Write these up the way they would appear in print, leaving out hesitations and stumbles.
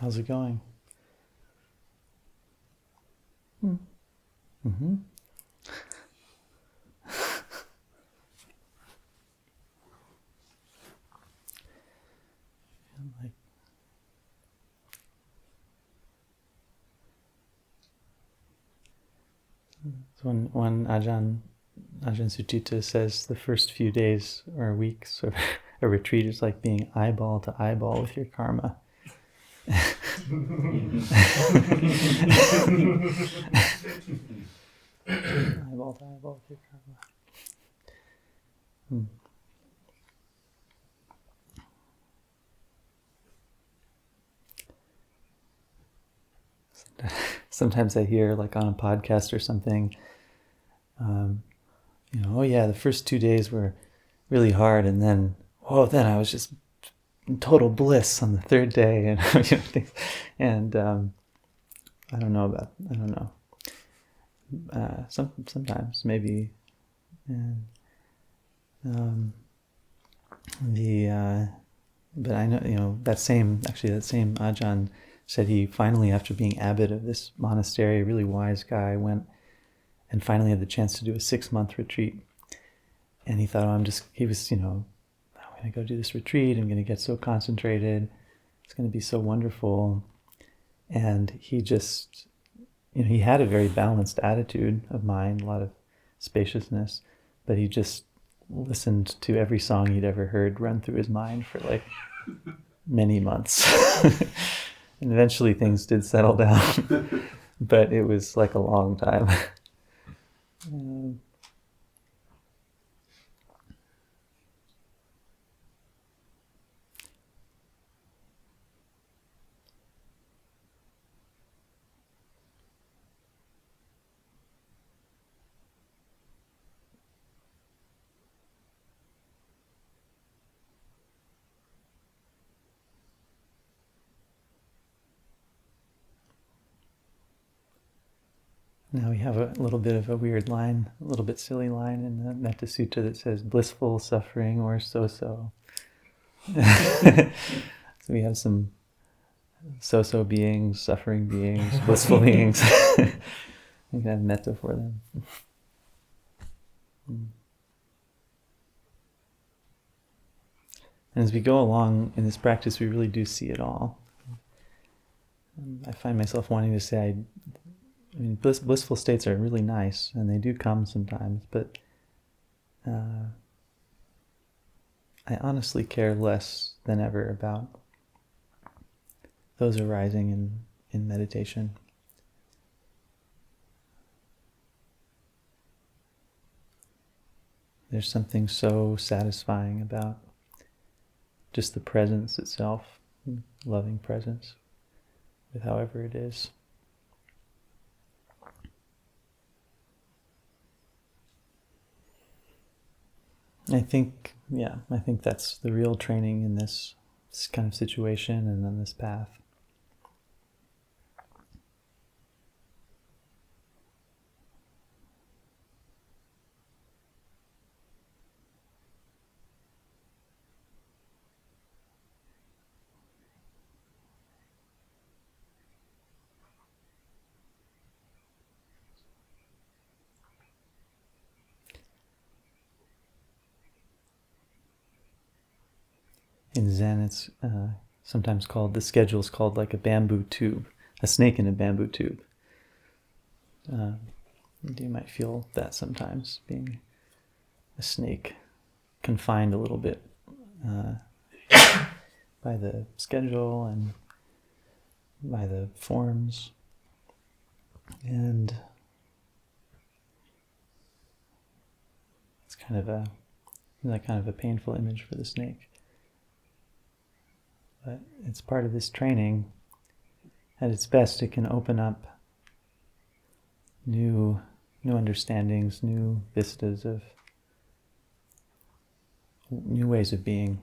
How's it going? Mm-hmm. Like, so when Ajahn Sucitto says the first few days or weeks of a retreat is like being eyeball to eyeball with your karma. Eyeball to eyeball with your karma. Sometimes I hear, like on a podcast or something, oh yeah, the first 2 days were really hard, and then I was just in total bliss on the third day, and things. And I don't know. Sometimes maybe, and but I know, that same Ajahn said he finally, after being abbot of this monastery, a really wise guy, went and finally had the chance to do a 6-month retreat. And he thought, I'm going to go do this retreat. I'm going to get so concentrated. It's going to be so wonderful. And he just, he had a very balanced attitude of mind, a lot of spaciousness, but he just listened to every song he'd ever heard run through his mind for like many months. And eventually things did settle down, but it was like a long time. Now we have a little bit of a weird line, a little bit silly line in the Metta Sutta that says blissful suffering or so-so. So we have some so-so beings, suffering beings, blissful beings. We can have metta for them. And as we go along in this practice, we really do see it all. I find myself wanting to say, blissful states are really nice, and they do come sometimes, but I honestly care less than ever about those arising in meditation. There's something so satisfying about just the presence itself, loving presence, with however it is. I think that's the real training in this kind of situation and on this path. In Zen, it's sometimes called, the schedule is called like a bamboo tube, a snake in a bamboo tube. You might feel that sometimes, being a snake, confined a little bit by the schedule and by the forms. And it's kind of a painful image for the snake. But it's part of this training. At its best, it can open up new understandings, new vistas of new ways of being.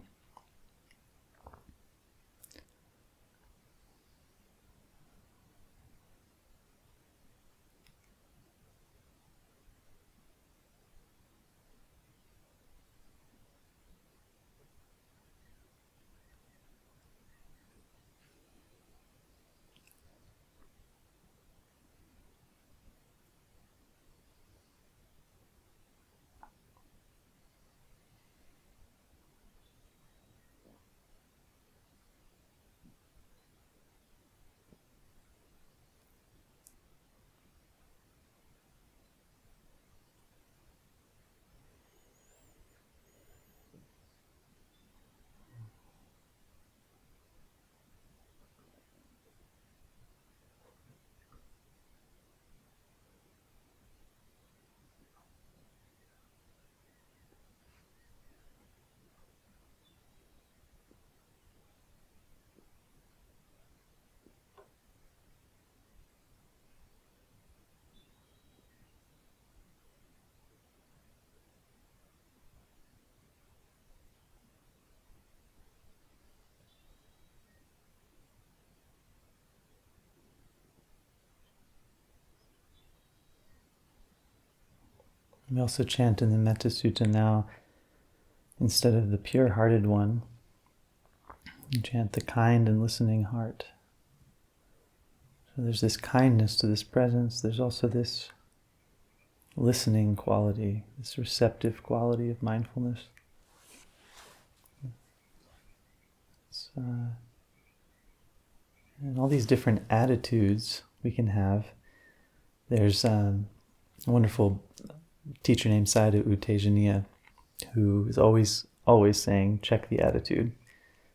We also chant in the Metta Sutta now, instead of the pure-hearted one, we chant the kind and listening heart. So there's this kindness to this presence. There's also this listening quality, this receptive quality of mindfulness. And all these different attitudes we can have. There's a wonderful teacher named Sayadaw U Tejaniya who is always saying, check the attitude.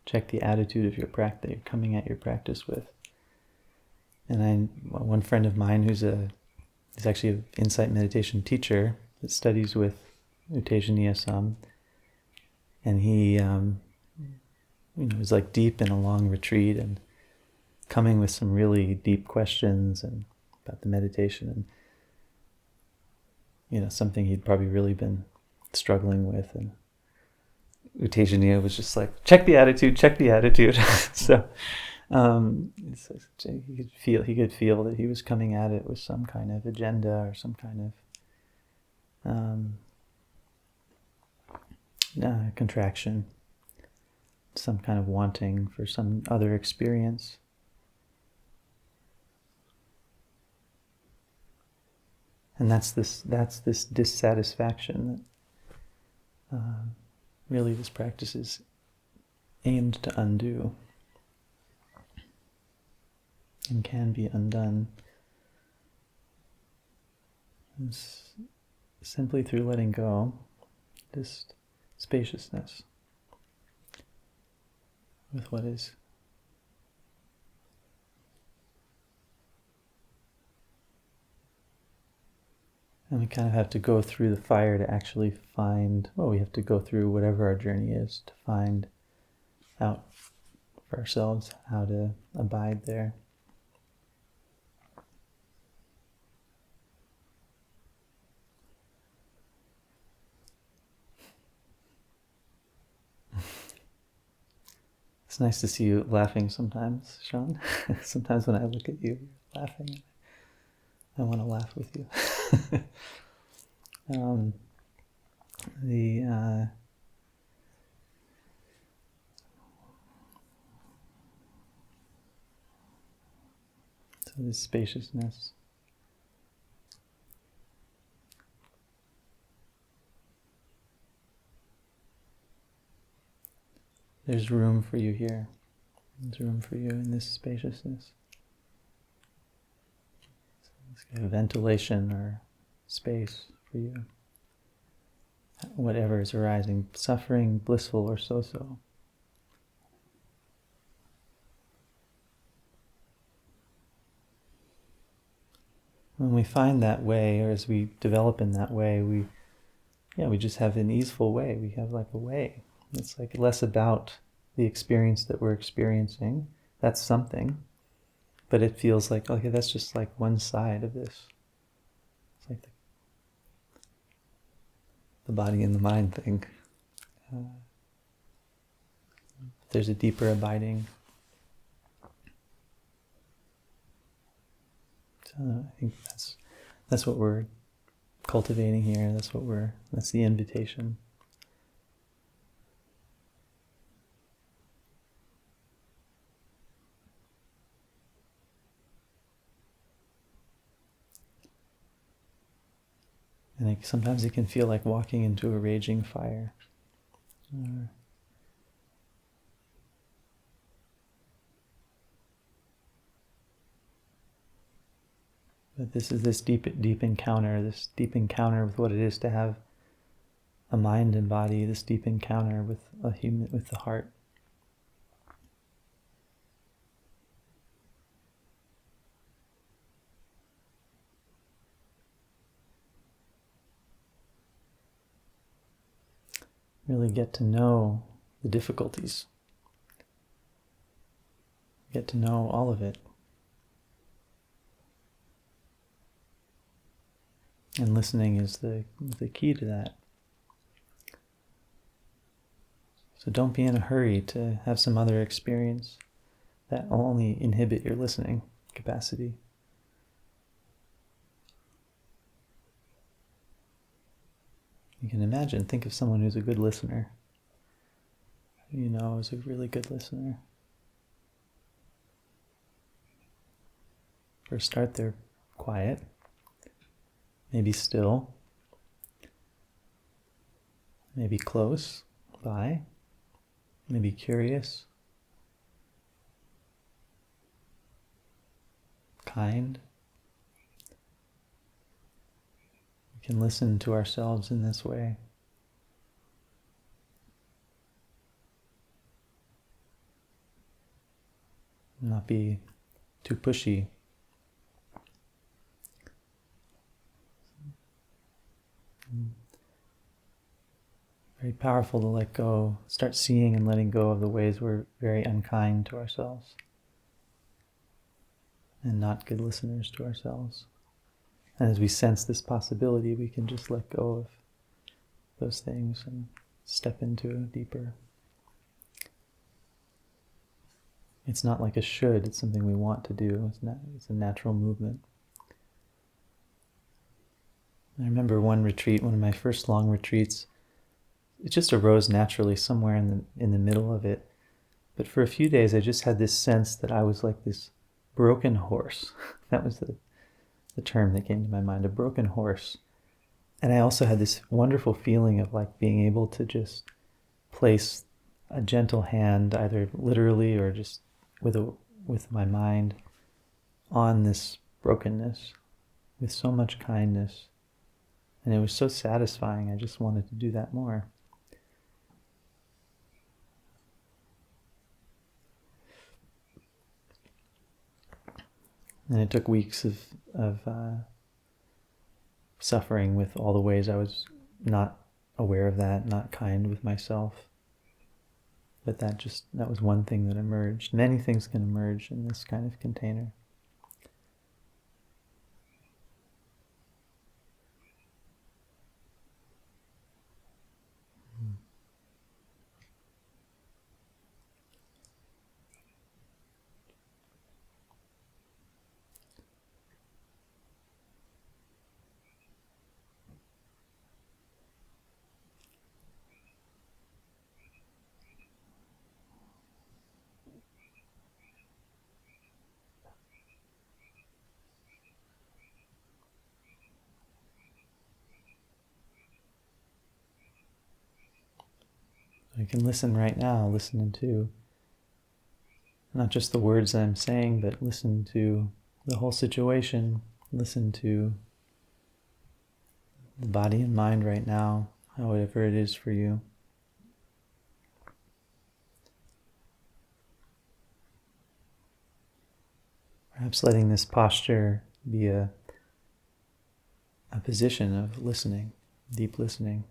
Check the attitude of your practice that you're coming at your practice with. And one friend of mine who's actually an insight meditation teacher that studies with U Tejaniya some, and he was like deep in a long retreat and coming with some really deep questions and about the meditation and something he'd probably really been struggling with, and U Tejaniya was just like, check the attitude. So he could feel that he was coming at it with some kind of agenda or some kind of contraction, some kind of wanting for some other experience. And that's this dissatisfaction that really this practice is aimed to undo and can be undone simply through letting go, just spaciousness with what is. And we kind of have to go through the fire to actually find, we have to go through whatever our journey is to find out for ourselves how to abide there. It's nice to see you laughing sometimes, Sean. Sometimes when I look at you, you're laughing. I want to laugh with you. So this spaciousness. There's room for you here. There's room for you in this spaciousness. It's kind of ventilation or space for you. Whatever is arising, suffering, blissful, or so-so. When we find that way, or as we develop in that way, we just have an easeful way. We have like a way. It's like less about the experience that we're experiencing. That's something. But it feels like, okay, that's just like one side of this. It's like the body and the mind thing. There's a deeper abiding. So I think that's what we're cultivating here. That's the invitation. And sometimes it can feel like walking into a raging fire. But this is this deep encounter, with what it is to have a mind and body, this deep encounter with with the heart. Really get to know the difficulties. Get to know all of it. And listening is the key to that. So don't be in a hurry to have some other experience that will only inhibit your listening capacity. You can imagine, think of someone who's a good listener. You know, is a really good listener. First start, they're quiet, maybe still, maybe close by, maybe curious, kind. We can listen to ourselves in this way. Not be too pushy. Very powerful to let go, start seeing and letting go of the ways we're very unkind to ourselves and not good listeners to ourselves. And as we sense this possibility, we can just let go of those things and step into a deeper. It's not like a should, it's something we want to do. It's a natural movement. I remember one retreat, one of my first long retreats, it just arose naturally somewhere in the middle of it. But for a few days, I just had this sense that I was like this broken horse. That was the term that came to my mind, a broken horse. And I also had this wonderful feeling of like being able to just place a gentle hand, either literally or just with my mind, on this brokenness with so much kindness. And it was so satisfying. I just wanted to do that more. And it took weeks of suffering with all the ways I was not aware of that, not kind with myself. But that was one thing that emerged. Many things can emerge in this kind of container. You can listen right now, listening to not just the words I'm saying, but listen to the whole situation, listen to the body and mind right now, however it is for you. Perhaps letting this posture be a position of listening, deep listening.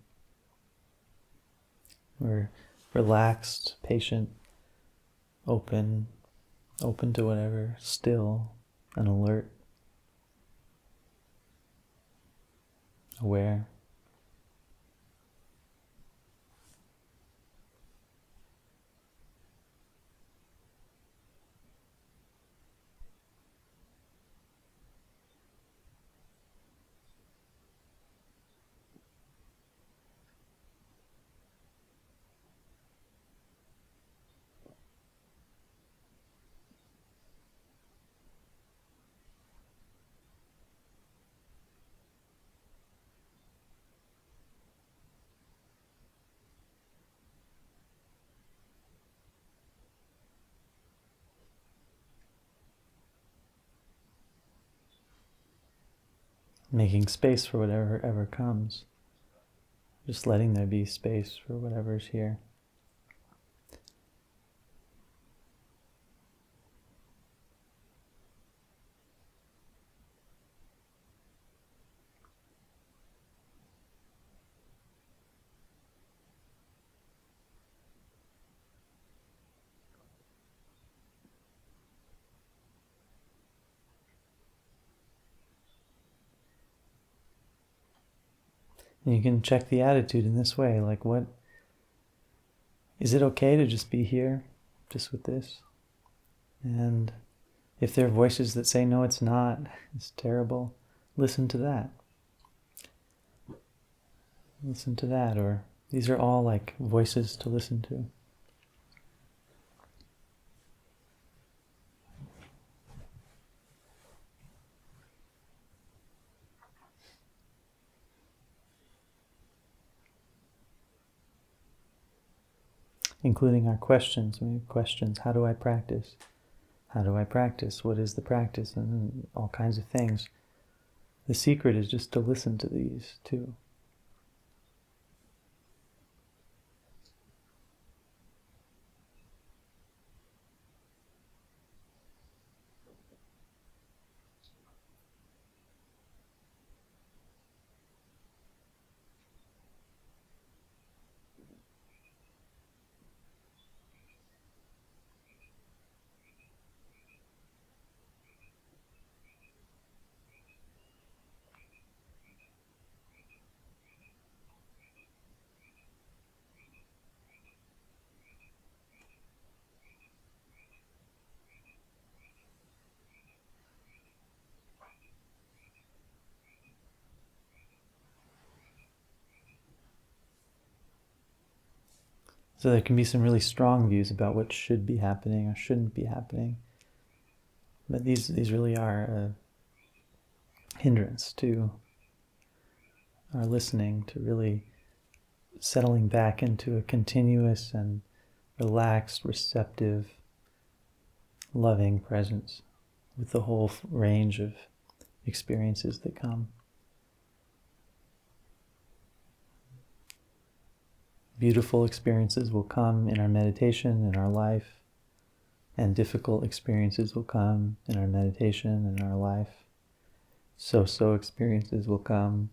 We're relaxed, patient, open to whatever, still and alert, aware. Making space for whatever ever comes. Just letting there be space for whatever's here. And you can check the attitude in this way, like is it okay to just be here, just with this? And if there are voices that say, no, it's not, it's terrible, listen to that. listen to that, or these are all like voices to listen to. Including our questions. We have questions. How do I practice? How do I practice? What is the practice? And all kinds of things. The secret is just to listen to these too. So there can be some really strong views about what should be happening or shouldn't be happening. But these really are a hindrance to our listening, to really settling back into a continuous and relaxed, receptive, loving presence with the whole range of experiences that come. Beautiful experiences will come in our meditation, in our life, and difficult experiences will come in our meditation, in our life. So-so experiences will come,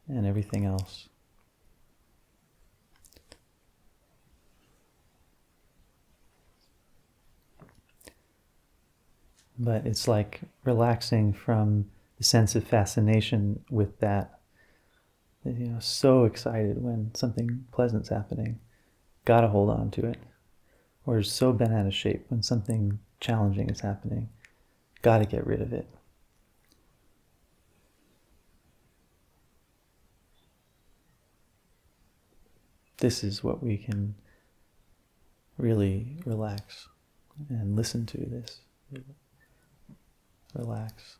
and everything else. But it's like relaxing from the sense of fascination with that. So excited when something pleasant's happening. Gotta hold on to it. Or so bent out of shape when something challenging is happening. Gotta get rid of it. This is what we can really relax and listen to this. Relax.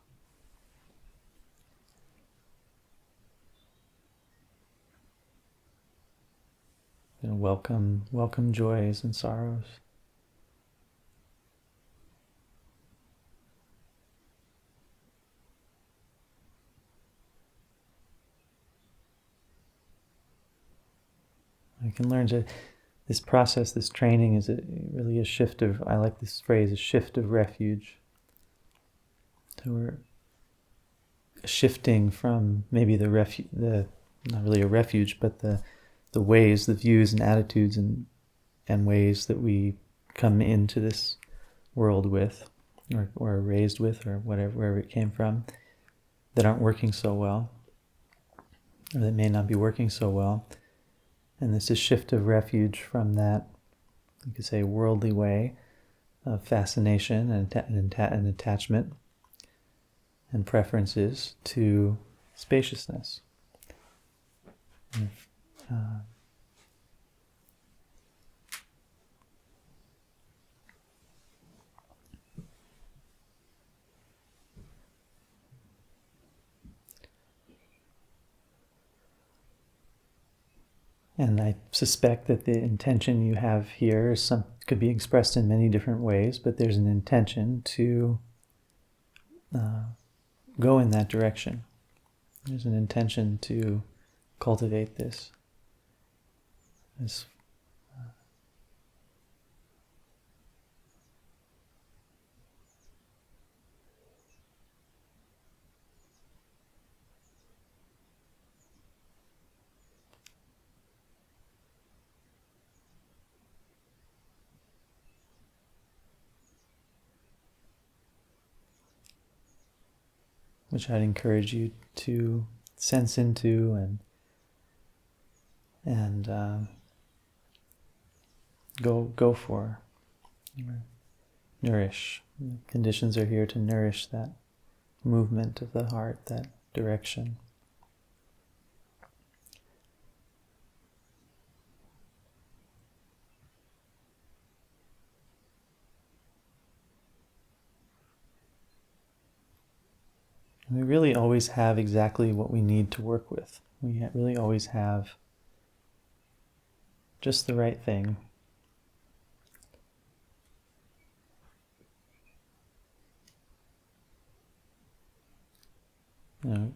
Welcome joys and sorrows. I can learn to, this process, this training is really a shift of, I like this phrase, a shift of refuge. So we're shifting from maybe not really a refuge, but the ways, the views and attitudes and ways that we come into this world with, or are raised with, or wherever it came from, that aren't working so well, or that may not be working so well. And this is shift of refuge from that, you could say, worldly way of fascination and attachment and preferences to spaciousness. And I suspect that the intention you have here could be expressed in many different ways, but there's an intention to go in that direction. There's an intention to cultivate this which I'd encourage you to sense into and go for, nourish. Conditions are here to nourish that movement of the heart, that direction. We really always have exactly what we need to work with. We really always have just the right thing. You know,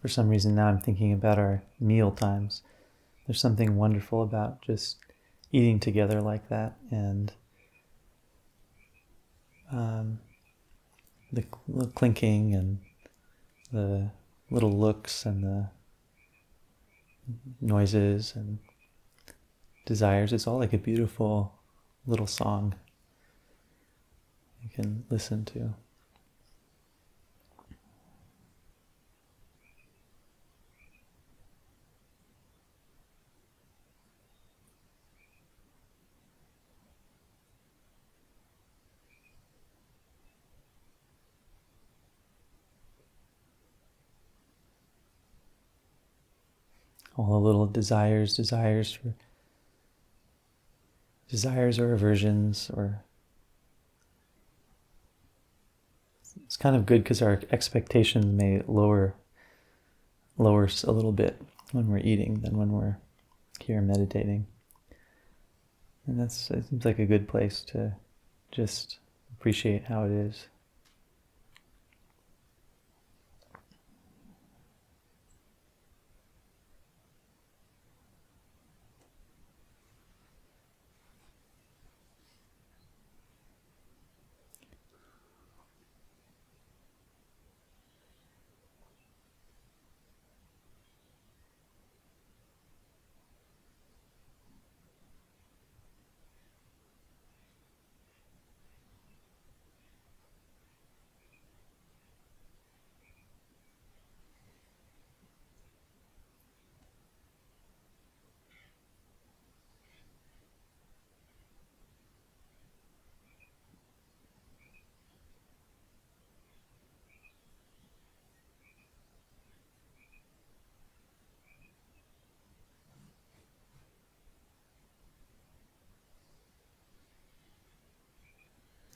for some reason now I'm thinking about our meal times. There's something wonderful about just eating together like that, and the clinking and the little looks and the noises and desires. It's all like a beautiful little song you can listen to. All the little desires or aversions, or it's kind of good because our expectations may lower a little bit when we're eating than when we're here meditating. And it seems like a good place to just appreciate how it is.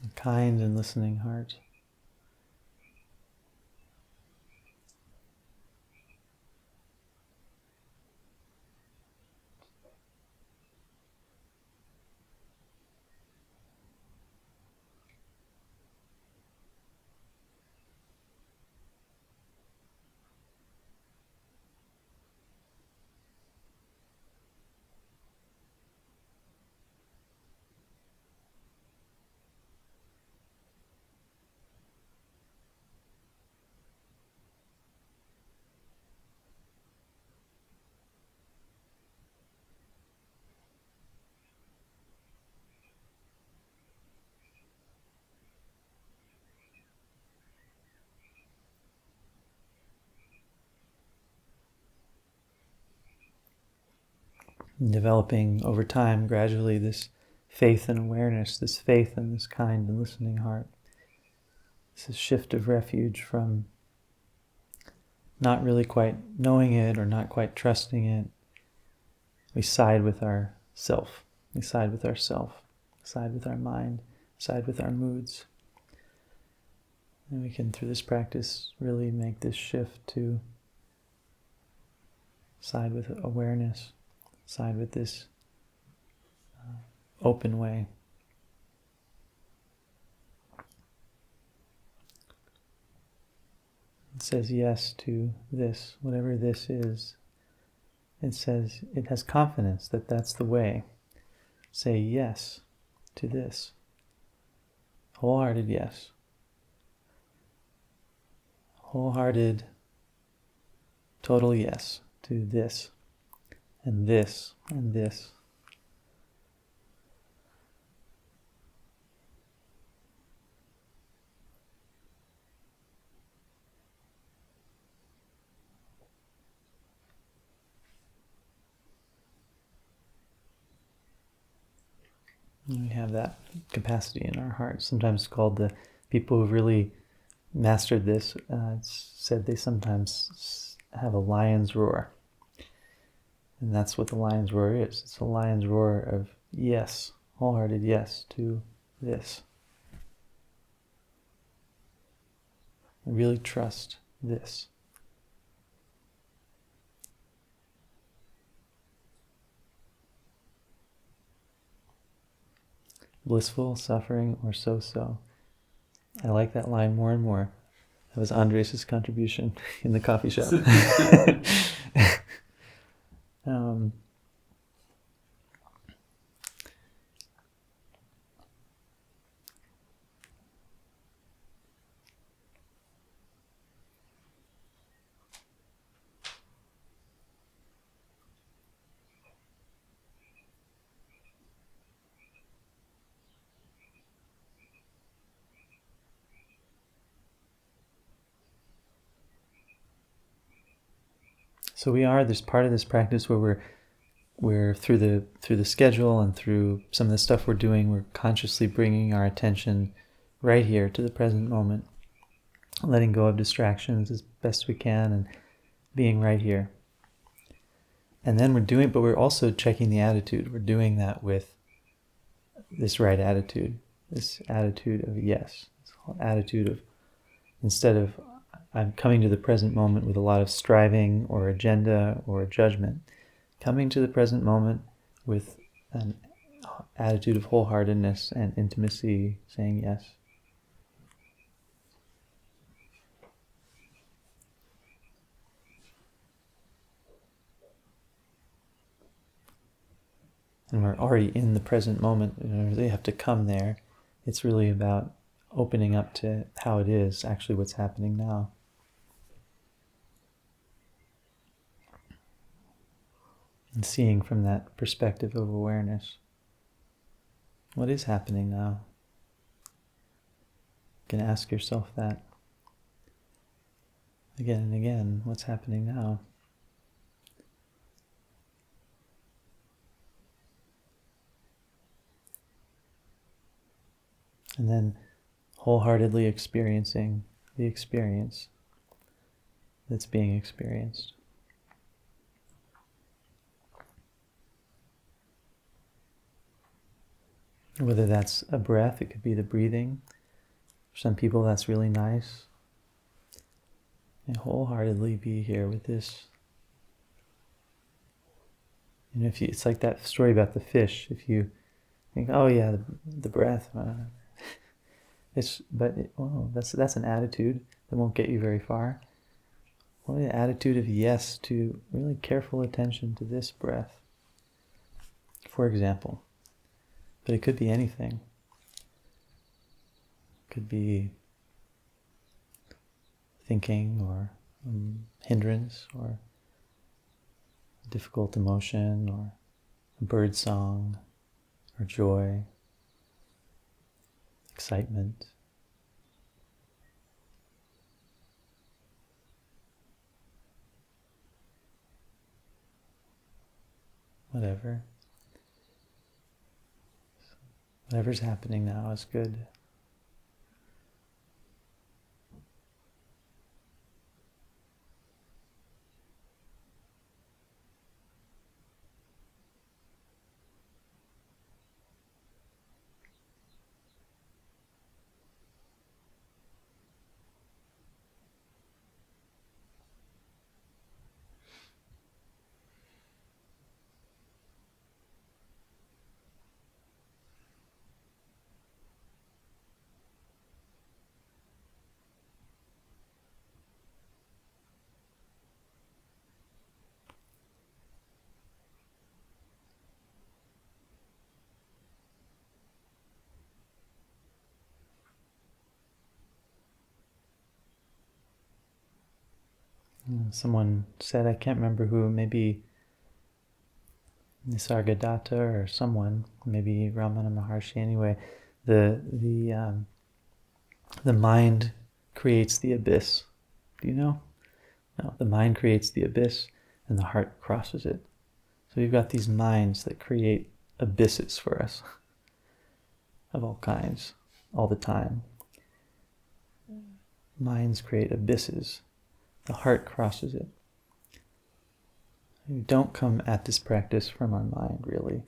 A kind and listening heart. And developing over time, gradually, this faith and awareness, this faith in this kind and listening heart. This is shift of refuge from not really quite knowing it or not quite trusting it. We side with our self. We side with ourself, side with our mind, side with our moods. And we can, through this practice, really make this shift to side with awareness, side with this open way. It says yes to this, whatever this is. It says it has confidence that that's the way. Say yes to this. Wholehearted yes. Wholehearted, total yes to this, and this, and this. And we have that capacity in our hearts. Sometimes called the people who've really mastered this. It's said they sometimes have a lion's roar. And that's what the lion's roar is. It's a lion's roar of yes, wholehearted yes to this. I really trust this. Blissful, suffering, or so-so. I like that line more and more. That was Andres' contribution in the coffee shop. So there's part of this practice where we're through the schedule and through some of the stuff we're doing, we're consciously bringing our attention right here to the present moment, letting go of distractions as best we can and being right here. And then but we're also checking the attitude. We're doing that with this right attitude, this attitude of yes, this attitude of, instead of I'm coming to the present moment with a lot of striving or agenda or judgment, coming to the present moment with an attitude of wholeheartedness and intimacy, saying yes. And we're already in the present moment. You don't really have to come there. It's really about opening up to how it is, actually what's happening now. And seeing from that perspective of awareness. What is happening now? You can ask yourself that again and again. What's happening now? And then wholeheartedly experiencing the experience that's being experienced. Whether that's a breath, it could be the breathing. For some people that's really nice. And wholeheartedly be here with this. And it's like that story about the fish. If you think, oh yeah, the breath. That's an attitude that won't get you very far. What an attitude of yes to really careful attention to this breath, for example. But it could be anything. It could be thinking or hindrance or difficult emotion or a bird song or joy, excitement. Whatever's happening now is good. Someone said, I can't remember who, maybe Nisargadatta or someone, maybe Ramana Maharshi. Anyway, the mind creates the abyss. Do you know? No, the mind creates the abyss and the heart crosses it. So we've got these minds that create abysses for us of all kinds, all the time. Minds create abysses. The heart crosses it. We don't come at this practice from our mind, really.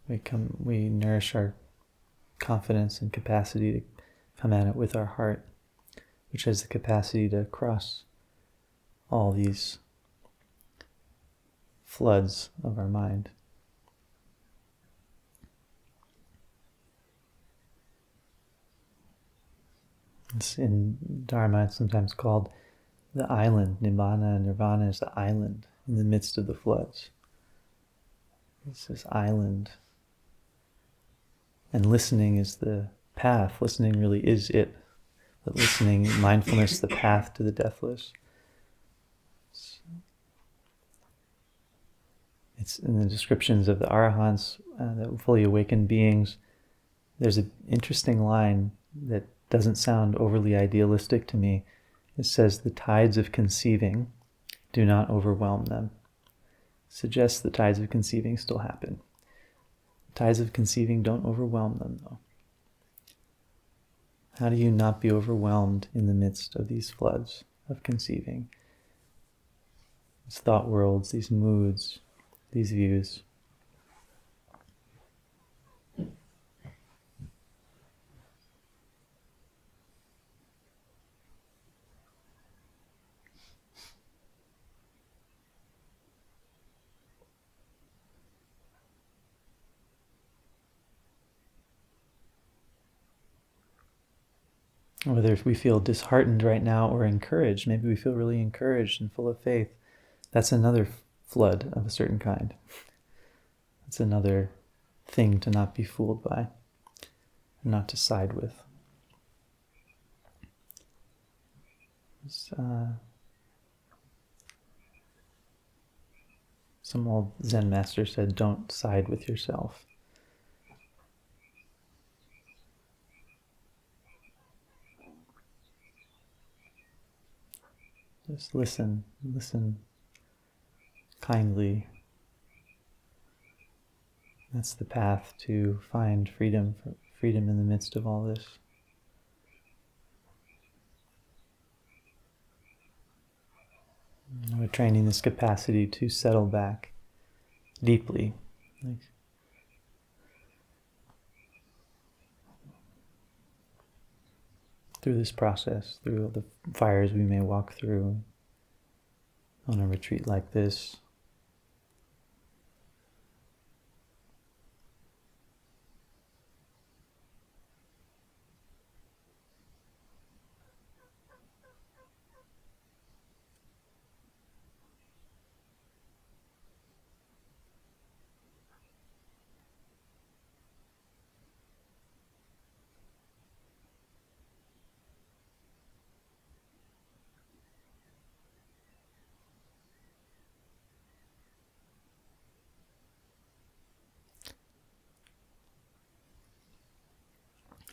We nourish our confidence and capacity to come at it with our heart, which has the capacity to cross all these floods of our mind. It's in Dharma, it's sometimes called the island. Nirvana is the island in the midst of the floods. It's this island. And listening is the path. Listening really is it. But listening, mindfulness, the path to the deathless. It's in the descriptions of the Arahants, the fully awakened beings. There's an interesting line that doesn't sound overly idealistic to me. It says, the tides of conceiving do not overwhelm them. Suggests the tides of conceiving still happen. Tides of conceiving don't overwhelm them, though. How do you not be overwhelmed in the midst of these floods of conceiving? These thought worlds, these moods, these views. Whether if we feel disheartened right now or encouraged, maybe we feel really encouraged and full of faith. That's another flood of a certain kind. That's another thing to not be fooled by, not to side with. Some old Zen master said, don't side with yourself. Just listen kindly. That's the path to find freedom in the midst of all this. We're training this capacity to settle back deeply. Through this process, through the fires we may walk through on a retreat like this.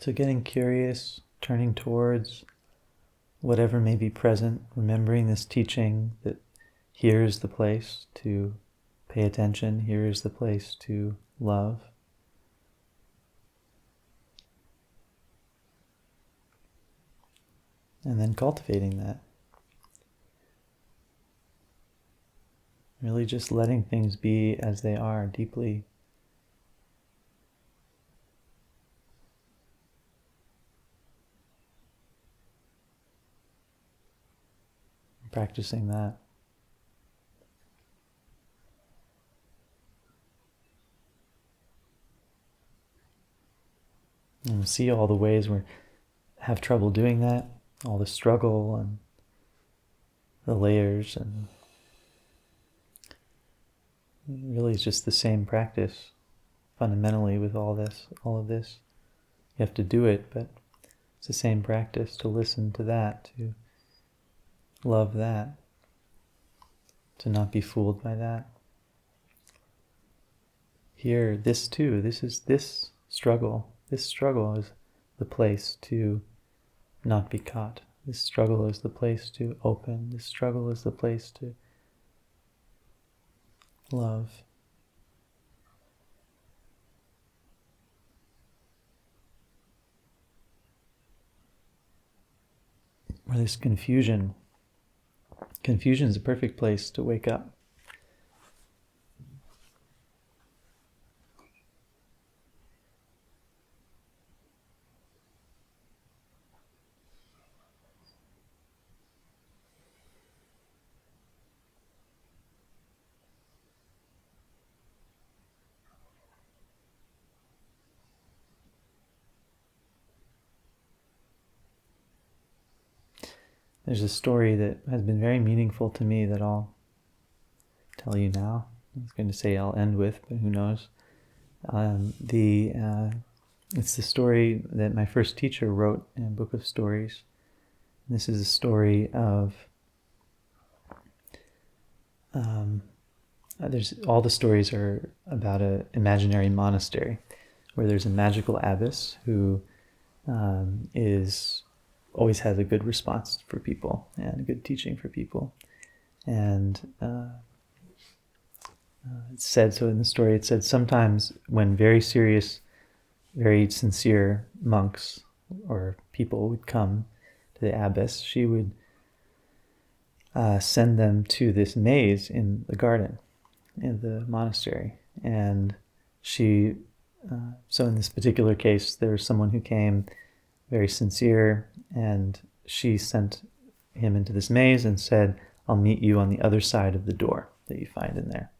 So getting curious, turning towards whatever may be present, remembering this teaching that here is the place to pay attention, here is the place to love. And then cultivating that. Really just letting things be as they are, deeply. Practicing that. And see all the ways we have trouble doing that, all the struggle and the layers, and really it's just the same practice fundamentally with all of this. You have to do it, but it's the same practice to listen to that, to love that, to not be fooled by that. Here, this too, this struggle is the place to not be caught. This struggle is the place to open. This struggle is the place to love. Where this confusion confusion is a perfect place to wake up. There's a story that has been very meaningful to me that I'll tell you now. I was going to say I'll end with, but who knows. It's the story that my first teacher wrote in a book of stories. This is a story of all the stories are about an imaginary monastery where there's a magical abbess who always has a good response for people and a good teaching for people. And it said, so in the story it said, sometimes when very serious, very sincere monks or people would come to the abbess, she would send them to this maze in the garden, in the monastery. And she, so in this particular case, there was someone who came very sincere, and she sent him into this maze and said, I'll meet you on the other side of the door that you find in there.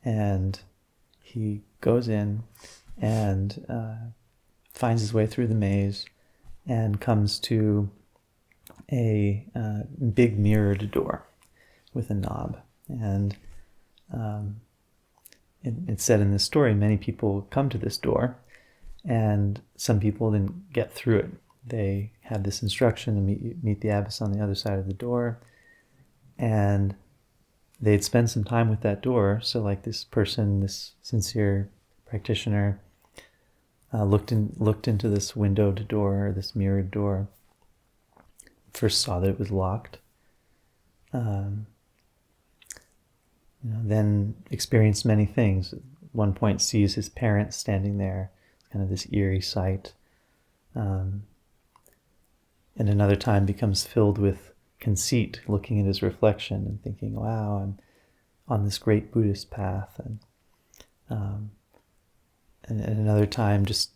And he goes in and finds his way through the maze and comes to a big mirrored door with a knob. And it said in this story, many people come to this door, and some people didn't get through it. They had this instruction to meet the abbess on the other side of the door, and they'd spend some time with that door. So like this person, this sincere practitioner, looked into this windowed door, or this mirrored door, first saw that it was locked, then experienced many things. At one point sees his parents standing there, kind of this eerie sight. And another time becomes filled with conceit, looking at his reflection and thinking, wow, I'm on this great Buddhist path. And another time just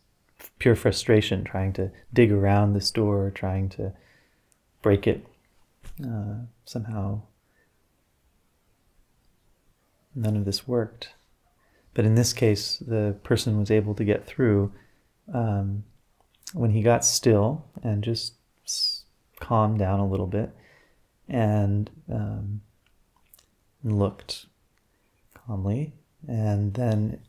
pure frustration, trying to dig around this door, trying to break it. Somehow none of this worked. But in this case, the person was able to get through when he got still and just calmed down a little bit and looked calmly. And then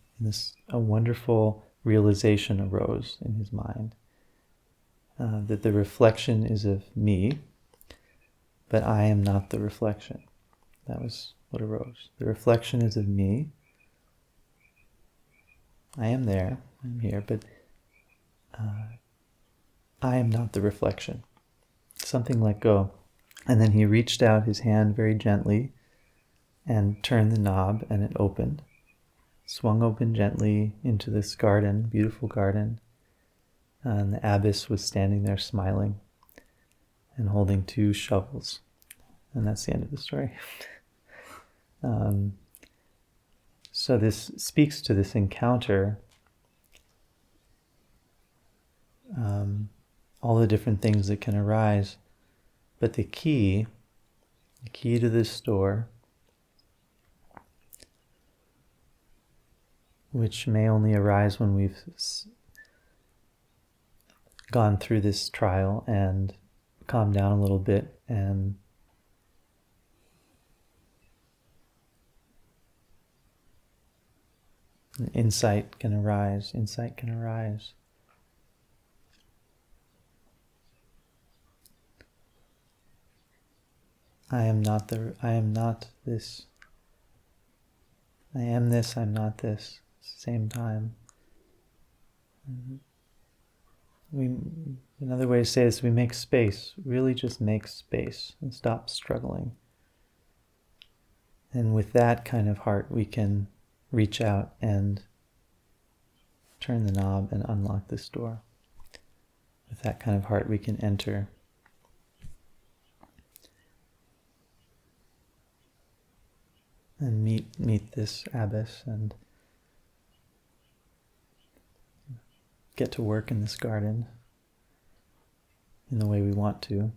a wonderful realization arose in his mind, that the reflection is of me, but I am not the reflection. That was what arose. The reflection is of me. I am there, I'm here, but I am not the reflection. Something let go. And then he reached out his hand very gently and turned the knob, and it opened. Swung open gently into this garden, beautiful garden. And the abbess was standing there smiling and holding 2 shovels. And that's the end of the story. So this speaks to this encounter, all the different things that can arise, but the key to this door, which may only arise when we've gone through this trial and calmed down a little bit, and insight can arise. I am not this. I am this, I'm not this. Same time. Another way to say this, we make space. Really just make space and stop struggling. And with that kind of heart, we can reach out and turn the knob and unlock this door. With that kind of heart, we can enter. and meet this abbess and get to work in this garden in the way we want to.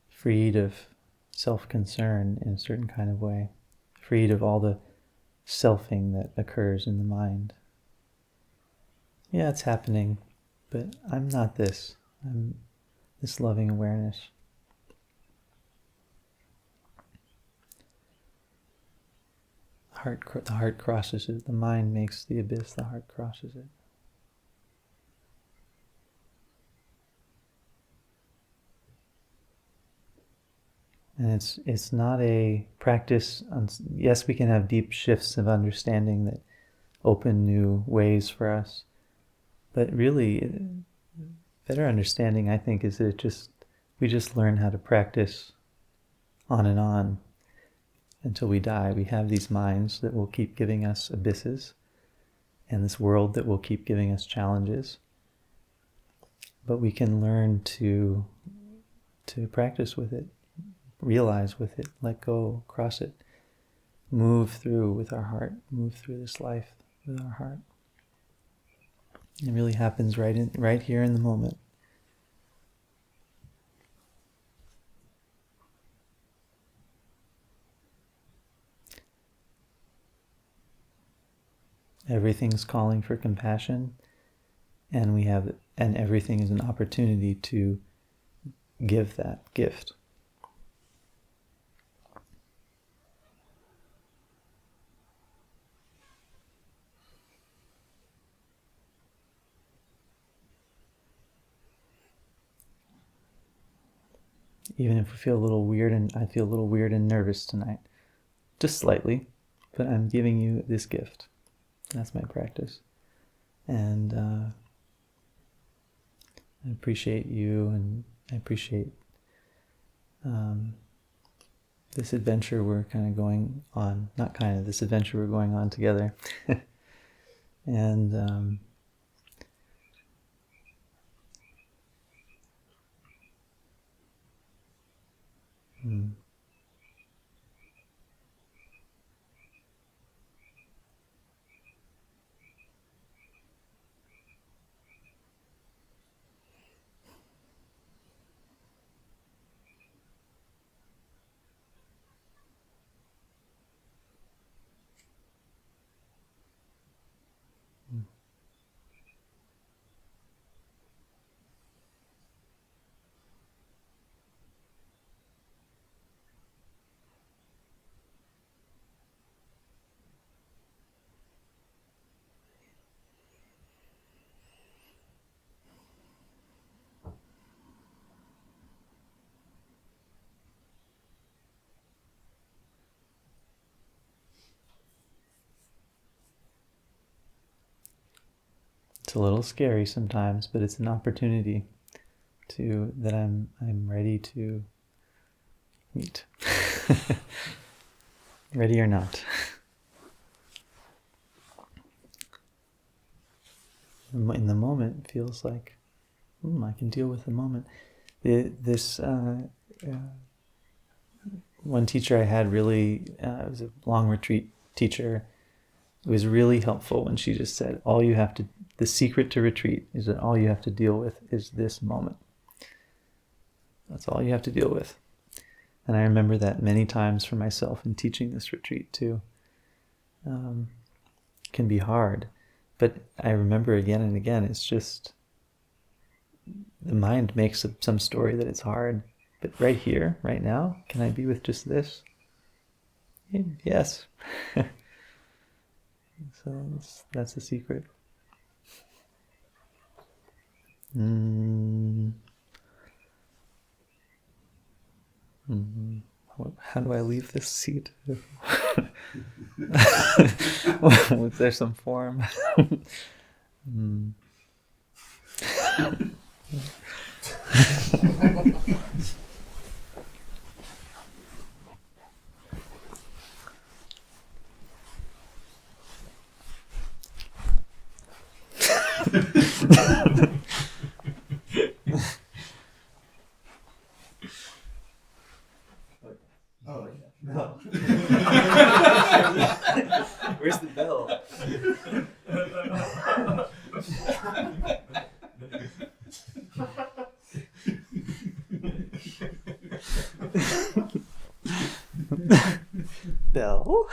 Freed of self-concern in a certain kind of way. Freed of all the selfing that occurs in the mind. Yeah, it's happening, but I'm not this. I'm this loving awareness. The heart crosses it. The mind makes the abyss. The heart crosses it. And it's not a practice. Yes, we can have deep shifts of understanding that open new ways for us. But really, better understanding, I think, is that we just learn how to practice on and on until we die. We have these minds that will keep giving us abysses, and this world that will keep giving us challenges. But we can learn to practice with it, realize with it, let go, cross it, move through with our heart, move through this life with our heart. It really happens right here in the moment. Everything's calling for compassion, and everything is an opportunity to give that gift. Even if we feel a little weird, and I feel a little weird and nervous tonight, just slightly, but I'm giving you this gift. That's my practice. And I appreciate you, and I appreciate this adventure we're kind of going on. Not kind of, this adventure we're going on together. And it's a little scary sometimes, but it's an opportunity that I'm ready to meet. Ready or not. In the moment, it feels like, I can deal with the moment. This one teacher I had really, it was a long retreat teacher. It was really helpful when she just said, the secret to retreat is that all you have to deal with is this moment. That's all you have to deal with. And I remember that many times for myself in teaching this retreat too. Can be hard. But I remember again and again, it's just, the mind makes up some story that it's hard. But right here, right now, can I be with just this? Yes. So that's the secret. How do I leave this seat? Was there some form? Where's the bell? Bell.